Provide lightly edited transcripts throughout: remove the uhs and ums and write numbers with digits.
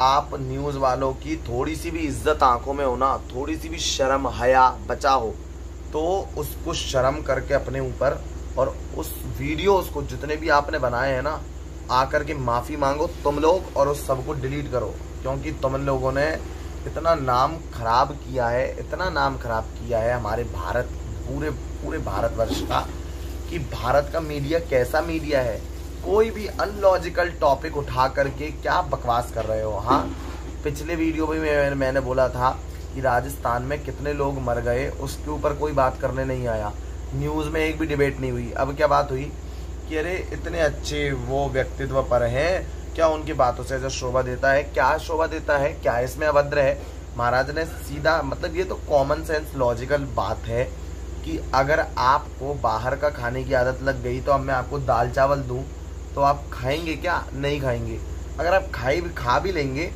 आप न्यूज़ वालों की थोड़ी सी भी इज्जत आंखों में हो ना, थोड़ी सी भी शर्म हया बचा हो, तो उसको शर्म करके अपने ऊपर और उस वीडियो उसको जितने भी आपने बनाए हैं ना, आकर के माफ़ी मांगो तुम लोग और उस सबको डिलीट करो। क्योंकि तुम लोगों ने इतना नाम खराब किया है, इतना नाम खराब किया है हमारे भारत, पूरे पूरे भारतवर्ष का, कि भारत का मीडिया कैसा मीडिया है। कोई भी अनलॉजिकल टॉपिक उठा करके क्या बकवास कर रहे हो। हाँ, पिछले वीडियो में मैंने बोला था कि राजस्थान में कितने लोग मर गए, उसके ऊपर कोई बात करने नहीं आया, न्यूज़ में एक भी डिबेट नहीं हुई। अब क्या बात हुई कि अरे इतने अच्छे वो व्यक्तित्व पर हैं, क्या उनकी बातों से ऐसा शोभा देता है? क्या शोभा देता है? क्या इसमें अभद्र है? महाराज ने सीधा, मतलब ये तो कॉमन सेंस लॉजिकल बात है कि अगर आपको बाहर का खाने की आदत लग गई तो अब मैं आपको दाल चावल दूं तो आप खाएंगे क्या? नहीं खाएंगे। अगर आप खा भी लेंगे,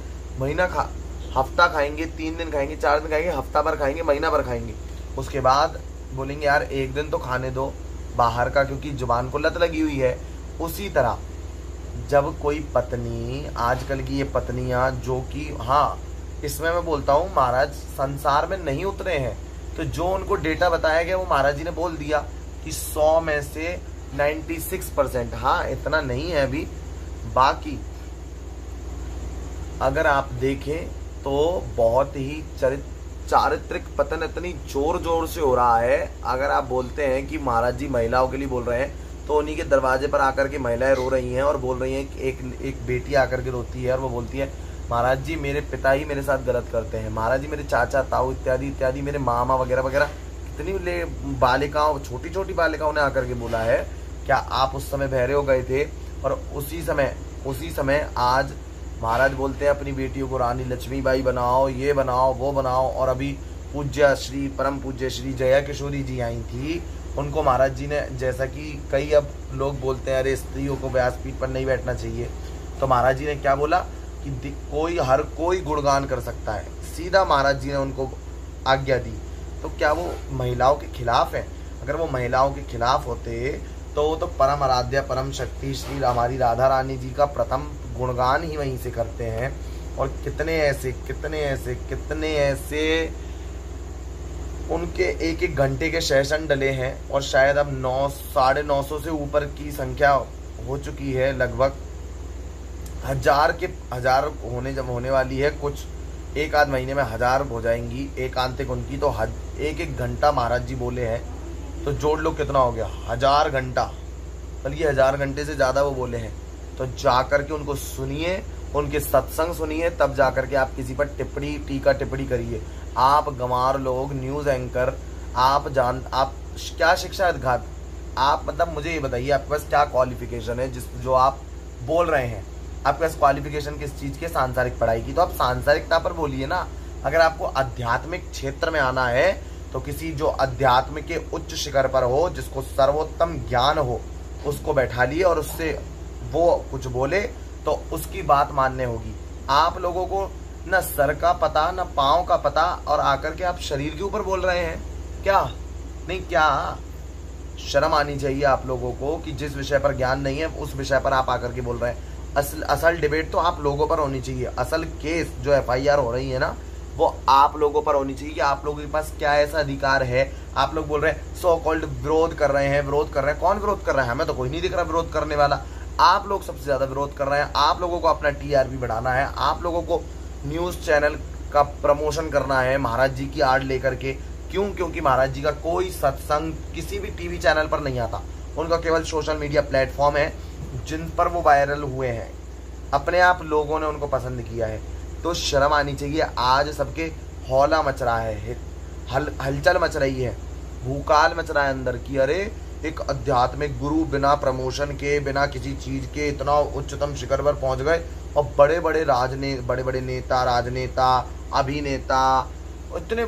हफ्ता खाएंगे, 3 दिन खाएंगे, 4 दिन खाएंगे, हफ्ता भर खाएंगे, महीना भर खाएंगे, उसके बाद बोलेंगे यार एक दिन तो खाने दो बाहर का, क्योंकि जुबान को लत लगी हुई है। उसी तरह जब कोई पत्नी, आजकल की ये पत्नियां जो कि, हाँ इसमें मैं बोलता हूँ महाराज संसार में नहीं उतरे हैं, तो जो उनको डेटा बताया गया वो महाराज जी ने बोल दिया कि 100 में से 96%, हाँ इतना नहीं है अभी। बाकी अगर आप देखें तो बहुत ही चारित्रिक पतन इतनी जोर जोर से हो रहा है। अगर आप बोलते हैं कि महाराज जी महिलाओं के लिए बोल रहे हैं, तो उन्हीं के दरवाजे पर आकर के महिलाएं रो रही हैं और बोल रही हैं कि एक बेटी आकर के रोती है और वो बोलती है महाराज जी मेरे पिता ही मेरे साथ गलत करते हैं, महाराज जी मेरे चाचा ताऊ इत्यादि इत्यादि, मेरे मामा वगैरह वगैरह, कितनी बालिकाओं, छोटी छोटी बालिकाओं ने आकर के बोला है। क्या आप उस समय बहरे हो गए थे? और उसी समय आज महाराज बोलते हैं अपनी बेटियों को रानी लक्ष्मीबाई बनाओ, ये बनाओ, वो बनाओ। और अभी पूज्य श्री परम पूज्य श्री जया किशोरी जी आई थी, उनको महाराज जी ने, जैसा कि कई अब लोग बोलते हैं अरे स्त्रियों को व्यासपीठ पर नहीं बैठना चाहिए, तो महाराज जी ने क्या बोला कि हर कोई गुणगान कर सकता है, सीधा महाराज जी ने उनको आज्ञा दी। तो क्या वो महिलाओं के खिलाफ है? अगर वो महिलाओं के खिलाफ होते तो वो तो परम आराध्या परम शक्ति श्री हमारी राधा रानी जी का प्रथम गुणगान ही वहीं से करते हैं। और कितने ऐसे उनके एक एक घंटे के सेशन डले हैं, और शायद अब 900-950 से ऊपर की संख्या हो चुकी है, लगभग हजार होने वाली है। कुछ एक आध महीने में 1000 हो जाएंगी एकांतिक उनकी। तो एक घंटा महाराज जी बोले हैं, तो जोड़ लो कितना हो गया, 1000 घंटा, बल्कि 1000 घंटे से ज़्यादा वो बोले हैं। तो जाकर के उनको सुनिए, उनके सत्संग सुनिए, तब जाकर के आप किसी पर टीका टिप्पणी करिए। आप गंवार लोग, न्यूज़ एंकर, आप क्या शिक्षा घात, आप मतलब मुझे ये बताइए आपके पास क्या क्वालिफिकेशन है जो आप बोल रहे हैं? आपके पास क्वालिफिकेशन किस चीज़ के? सांसारिक पढ़ाई की, तो आप सांसारिकता पर बोलिए ना। अगर आपको आध्यात्मिक क्षेत्र में आना है तो किसी जो अध्यात्म के उच्च शिखर पर हो, जिसको सर्वोत्तम ज्ञान हो, उसको बैठा लिए और उससे वो कुछ बोले तो उसकी बात मानने होगी। आप लोगों को न सर का पता न पाँव का पता, और आकर के आप शरीर के ऊपर बोल रहे हैं क्या? नहीं, क्या शर्म आनी चाहिए आप लोगों को कि जिस विषय पर ज्ञान नहीं है उस विषय पर आप आकर के बोल रहे हैं। असल डिबेट तो आप लोगों पर होनी चाहिए। असल केस जो FIR हो रही है ना, वो आप लोगों पर होनी चाहिए कि आप लोगों के पास क्या ऐसा अधिकार है। आप लोग बोल रहे हैं सो कॉल्ड विरोध कर रहे हैं। कौन विरोध कर रहा है? हमें तो कोई नहीं दिख रहा विरोध करने वाला। आप लोग सबसे ज्यादा विरोध कर रहे हैं। आप लोगों को अपना TRP बढ़ाना है, आप लोगों को न्यूज चैनल का प्रमोशन करना है महाराज जी की आड़ लेकर के। क्यों? क्योंकि महाराज जी का कोई सत्संग किसी भी टीवी चैनल पर नहीं आता, उनका केवल सोशल मीडिया प्लेटफॉर्म है जिन पर वो वायरल हुए हैं। अपने आप लोगों ने उनको पसंद किया है, तो शर्म आनी चाहिए। आज सबके हौला मच रहा है, हलचल मच रही है, भूकाल मच रहा है अंदर की अरे एक आध्यात्मिक गुरु बिना प्रमोशन के, बिना किसी चीज के इतना उच्चतम शिखर पर पहुंच गए, और बड़े बड़े नेता, राजनेता, अभिनेता, इतने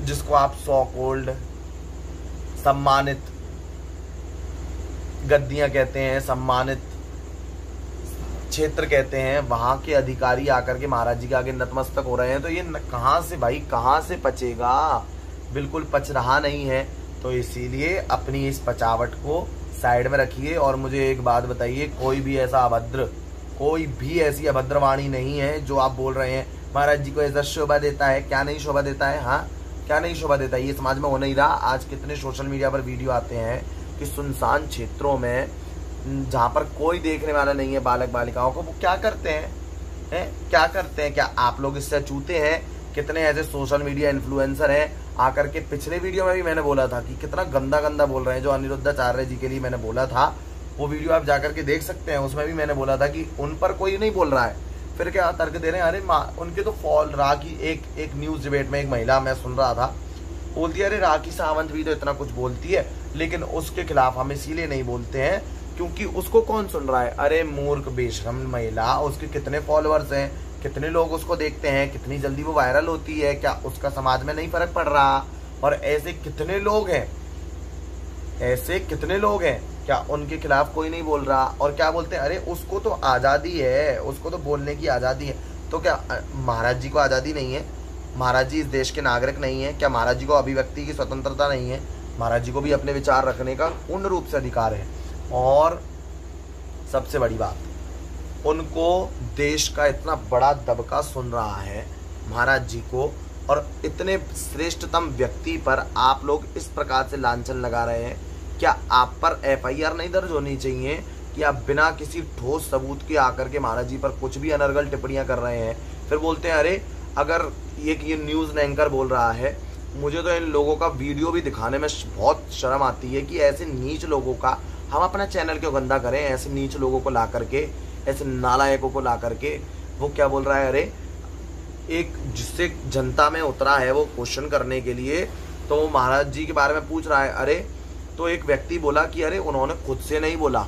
जिसको आप सो कॉल्ड सम्मानित गद्दियां कहते हैं, सम्मानित क्षेत्र कहते हैं, वहां के अधिकारी आकर के महाराज जी के आगे नतमस्तक हो रहे हैं। तो ये कहां से भाई, कहां से पचेगा? बिल्कुल पच रहा नहीं है। तो इसीलिए अपनी इस पचावट को साइड में रखिए। और मुझे एक बात बताइए, कोई भी ऐसा अभद्र कोई भी ऐसी अभद्रवाणी नहीं है जो आप बोल रहे हैं महाराज जी को ऐसा शोभा देता है। क्या नहीं शोभा देता है? हाँ, क्या नहीं शोभा देता है? ये समाज में हो नहीं रहा। आज कितने सोशल मीडिया पर वीडियो आते हैं कि सुनसान क्षेत्रों में जहाँ पर कोई देखने वाला नहीं है बालक बालिकाओं को, वो क्या करते हैं? क्या करते हैं? क्या आप लोग इससे अछूते हैं? कितने ऐसे सोशल मीडिया इन्फ्लुएंसर हैं आकर के, पिछले वीडियो में भी मैंने बोला था कि कितना गंदा गंदा बोल रहे हैं, जो अनिरुद्धाचार्य जी के लिए मैंने बोला था, वो वीडियो आप जाकर के देख सकते हैं। उसमें भी मैंने बोला था कि उन पर कोई नहीं बोल रहा है, फिर क्या तर्क दे रहे हैं? अरे उनके तो फॉल राखी, एक न्यूज डिबेट में एक महिला मैं सुन रहा था, बोलती है अरे राखी सावंत भी तो इतना कुछ बोलती है, लेकिन उसके खिलाफ हम इसीलिए नहीं बोलते हैं क्योंकि उसको कौन सुन रहा है। अरे मूर्ख बेशरम महिला, उसके कितने फॉलोअर्स हैं, कितने लोग उसको देखते हैं, कितनी जल्दी वो वायरल होती है, क्या उसका समाज में नहीं फर्क पड़ रहा? और ऐसे कितने लोग हैं, ऐसे कितने लोग हैं, क्या उनके खिलाफ कोई नहीं बोल रहा? और क्या बोलते हैं? अरे उसको तो आज़ादी है, उसको तो बोलने की आज़ादी है। तो क्या महाराज जी को आज़ादी नहीं है? महाराज जी इस देश के नागरिक नहीं है? क्या महाराज जी को अभिव्यक्ति की स्वतंत्रता नहीं है? महाराज जी को भी अपने विचार रखने का पूर्ण रूप से अधिकार है। और सबसे बड़ी बात, उनको देश का इतना बड़ा दबका सुन रहा है महाराज जी को, और इतने श्रेष्ठतम व्यक्ति पर आप लोग इस प्रकार से लांछन लगा रहे हैं। क्या आप पर FIR नहीं दर्ज होनी चाहिए कि आप बिना किसी ठोस सबूत के आकर के महाराज जी पर कुछ भी अनर्गल टिप्पणियां कर रहे हैं? फिर बोलते हैं अरे अगर ये न्यूज़ एंकर बोल रहा है, मुझे तो इन लोगों का वीडियो भी दिखाने में बहुत शर्म आती है कि ऐसे नीच लोगों का हम अपना चैनल क्यों गंदा करें? ऐसे नीच लोगों को ला करके, ऐसे नालायकों को ला करके। वो क्या बोल रहा है? अरे एक जिससे जनता में उतरा है वो क्वेश्चन करने के लिए, तो वो महाराज जी के बारे में पूछ रहा है। अरे तो एक व्यक्ति बोला कि अरे उन्होंने खुद से नहीं बोला,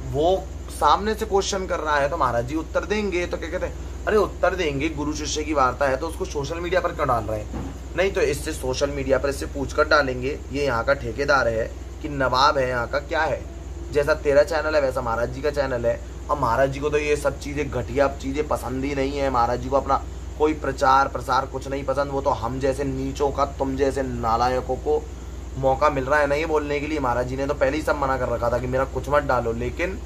वो सामने से क्वेश्चन कर रहा है तो महाराज जी उत्तर देंगे। तो क्या कहते हैं? अरे उत्तर देंगे, गुरु शिष्य की वार्ता है, तो उसको सोशल मीडिया पर क्यों डाल रहे हैं? नहीं तो इससे सोशल मीडिया पर इससे पूछकर डालेंगे, ये यहाँ का ठेकेदार है कि नवाब है यहाँ का, क्या है? जैसा तेरा चैनल है वैसा महाराज जी का चैनल है। और महाराज जी को तो ये सब चीज़ें, घटिया चीज़ें पसंद ही नहीं है। महाराज जी को अपना कोई प्रचार प्रसार कुछ नहीं पसंद। वो तो हम जैसे नीचों का, तुम जैसे नालायकों को मौका मिल रहा है ना ये बोलने के लिए। महाराज जी ने तो पहले ही सब मना कर रखा था कि मेरा कुछ मत डालो, लेकिन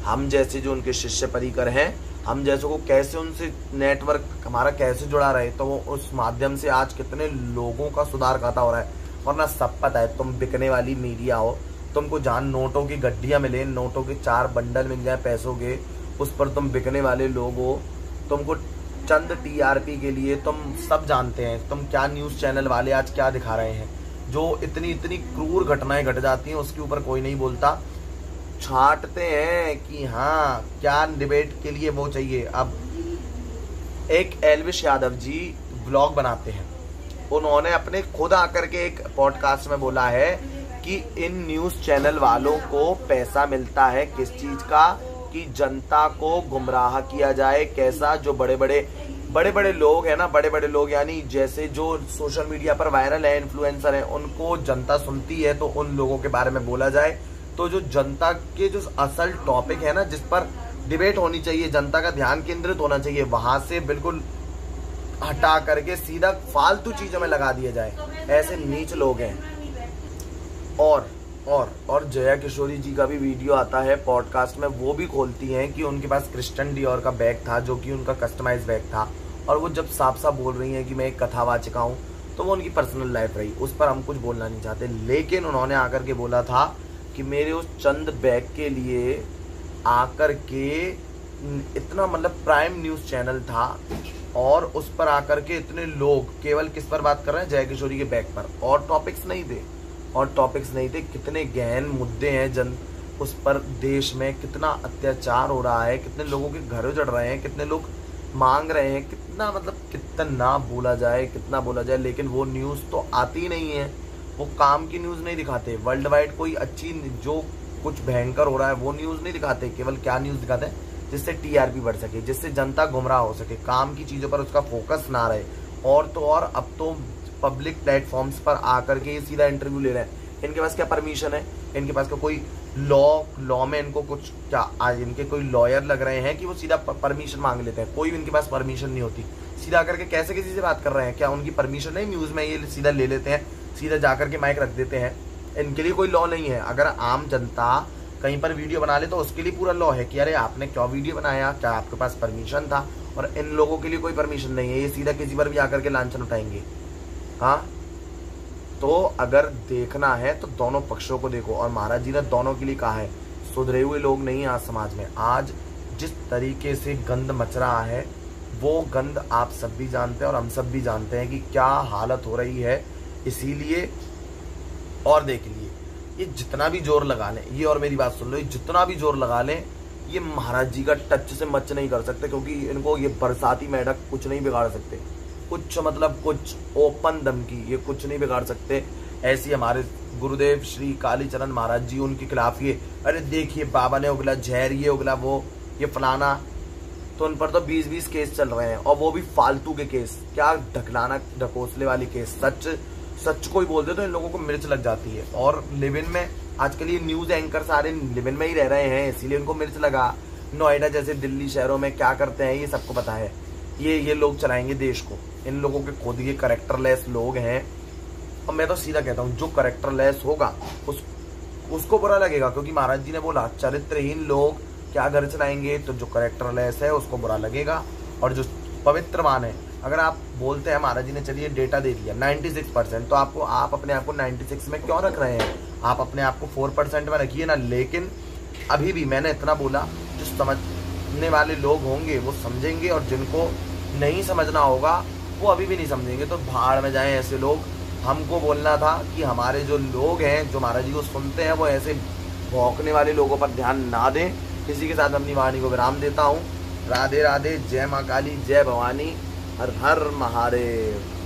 हम जैसे जो उनके शिष्य परिकर हैं, हम जैसों को कैसे उनसे नेटवर्क हमारा कैसे जुड़ा रहे, तो वो उस माध्यम से आज कितने लोगों का सुधार खाता हो रहा है। वरना सब पता है, तुम बिकने वाली मीडिया हो, तुमको जहाँ नोटों की गड्डियाँ मिले, नोटों के 4 बंडल मिल जाए पैसों के, उस पर तुम बिकने वाले लोग हो। तुमको चंद TRP के लिए, तुम सब जानते हैं तुम क्या न्यूज़ चैनल वाले आज क्या दिखा रहे हैं। जो इतनी क्रूर घटनाएं घट जाती हैं उसके ऊपर कोई नहीं बोलता, छांटते हैं कि हाँ क्या डिबेट के लिए वो चाहिए। अब एक एल्विश यादव जी ब्लॉग बनाते हैं, उन्होंने अपने खुद आकर के एक पॉडकास्ट में बोला है कि इन न्यूज़ चैनल वालों को पैसा मिलता है किस चीज़ का, कि जनता को गुमराह किया जाए। कैसा? जो बड़े बड़े लोग हैं ना, बड़े बड़े लोग यानी जैसे जो सोशल मीडिया पर वायरल है, इन्फ्लुएंसर हैं, उनको जनता सुनती है तो उन लोगों के बारे में बोला जाए। तो जो जनता के जो असल टॉपिक है ना, जिस पर डिबेट होनी चाहिए, जनता का ध्यान केंद्रित होना चाहिए, वहां से बिल्कुल हटा करके सीधा फालतू चीजों में लगा दिया जाए। ऐसे नीच लोग हैं। और जया किशोरी जी का भी वीडियो आता है पॉडकास्ट में, वो भी खोलती हैं कि उनके पास क्रिस्टियन डियोर का बैग था जो कि उनका कस्टमाइज बैग था, और वो जब साफ साफ बोल रही हैं कि मैं एक कथावाचिका हूँ, तो वो उनकी पर्सनल लाइफ रही, उस पर हम कुछ बोलना नहीं चाहते। लेकिन उन्होंने आकर के बोला था कि मेरे उस चंद बैग के लिए आकर के इतना, मतलब प्राइम न्यूज़ चैनल था, और उस पर आकर के इतने लोग केवल किस पर बात कर रहे हैं? जया किशोरी के बैग पर, और टॉपिक्स नहीं थे। कितने गहन मुद्दे हैं उस पर, देश में कितना अत्याचार हो रहा है, कितने लोगों के घर उजड़ रहे हैं, कितने लोग मांग रहे हैं, कितना मतलब कितना बोला जाए, लेकिन वो न्यूज़ तो आती नहीं है। वो काम की न्यूज़ नहीं दिखाते, वर्ल्ड वाइड कोई अच्छी जो कुछ भयंकर हो रहा है वो न्यूज़ नहीं दिखाते। केवल क्या न्यूज़ दिखाते हैं? जिससे TRP बढ़ सके, जिससे जनता गुमराह हो सके, काम की चीज़ों पर उसका फोकस ना रहे। और तो और अब तो पब्लिक प्लेटफॉर्म्स पर आकर के ये सीधा इंटरव्यू ले रहे हैं। इनके पास क्या परमिशन है? इनके पास कोई लॉ में इनको कुछ क्या, आज इनके कोई लॉयर लग रहे हैं कि वो सीधा परमिशन मांग लेते हैं? कोई इनके पास परमिशन नहीं होती। सीधा करके कैसे किसी से बात कर रहे हैं? क्या उनकी परमिशन है? न्यूज़ में ये सीधा ले लेते हैं, सीधा जाकर के माइक रख देते हैं। इनके लिए कोई लॉ नहीं है। अगर आम जनता कहीं पर वीडियो बना ले तो उसके लिए पूरा लॉ है कि अरे आपने क्यों वीडियो बनाया, क्या आपके पास परमिशन था। और इन लोगों के लिए कोई परमिशन नहीं है, ये सीधा किसी पर भी आकर के लांछन उठाएंगे। हाँ, तो अगर देखना है तो दोनों पक्षों को देखो। और महाराज जी ने दोनों के लिए कहा है, सुधरे हुए लोग नहीं आज समाज में। आज जिस तरीके से गंद मच रहा है वो गंद आप सब भी जानते हैं और हम सब भी जानते हैं कि क्या हालत हो रही है। इसीलिए और देख लिए, ये जितना भी जोर लगा लें, ये और मेरी बात सुन लो, ये जितना भी जोर लगा लें ये महाराज जी का टच से मच नहीं कर सकते, क्योंकि इनको ये बरसाती मेढक कुछ नहीं बिगाड़ सकते। कुछ मतलब कुछ ओपन धमकी ये कुछ नहीं बिगाड़ सकते। ऐसी हमारे गुरुदेव श्री कालीचरण महाराज जी, उनके खिलाफ ये अरे देखिए बाबा ने उगला जहर, ये उगला वो, ये फलाना, तो उन पर तो 20-20 केस चल रहे हैं और वो भी फालतू के केस, क्या ढकलाना ढकोसले वाली केस। सच को ही बोल दे तो इन लोगों को मिर्च लग जाती है। और लिविन में आजकल ये न्यूज एंकर सारे लिविन में ही रह रहे हैं, इसीलिए उनको मिर्च लगा। नोएडा जैसे दिल्ली शहरों में क्या करते हैं ये सबको पता है। ये लोग चलाएंगे देश को। इन लोगों के खुद ये करेक्टरलेस लोग हैं। और मैं तो सीधा कहता हूँ जो करेक्टरलेस होगा उसको बुरा लगेगा, क्योंकि महाराज जी ने बोला चरित्रहीन लोग क्या घर चलाएंगे। तो जो करेक्टरलेस है उसको बुरा लगेगा। और जो पवित्रवान है, अगर आप बोलते हैं महाराज जी ने चलिए डेटा दे दिया 96%, तो आप अपने आप को 96 में क्यों रख रहे हैं? आप अपने आप को 4% में रखिए ना। लेकिन अभी भी मैंने इतना बोला, जो समझने वाले लोग होंगे वो समझेंगे और जिनको नहीं समझना होगा वो अभी भी नहीं समझेंगे। तो भाड़ में जाएं ऐसे लोग। हमको बोलना था कि हमारे जो लोग हैं जो महाराज जी को सुनते हैं वो ऐसे भौंकने वाले लोगों पर ध्यान ना दें। इसी के साथ अपनी वाणी को विराम देता हूँ। राधे राधे, जय माँ काली, जय भवानी, हर हर महादेव।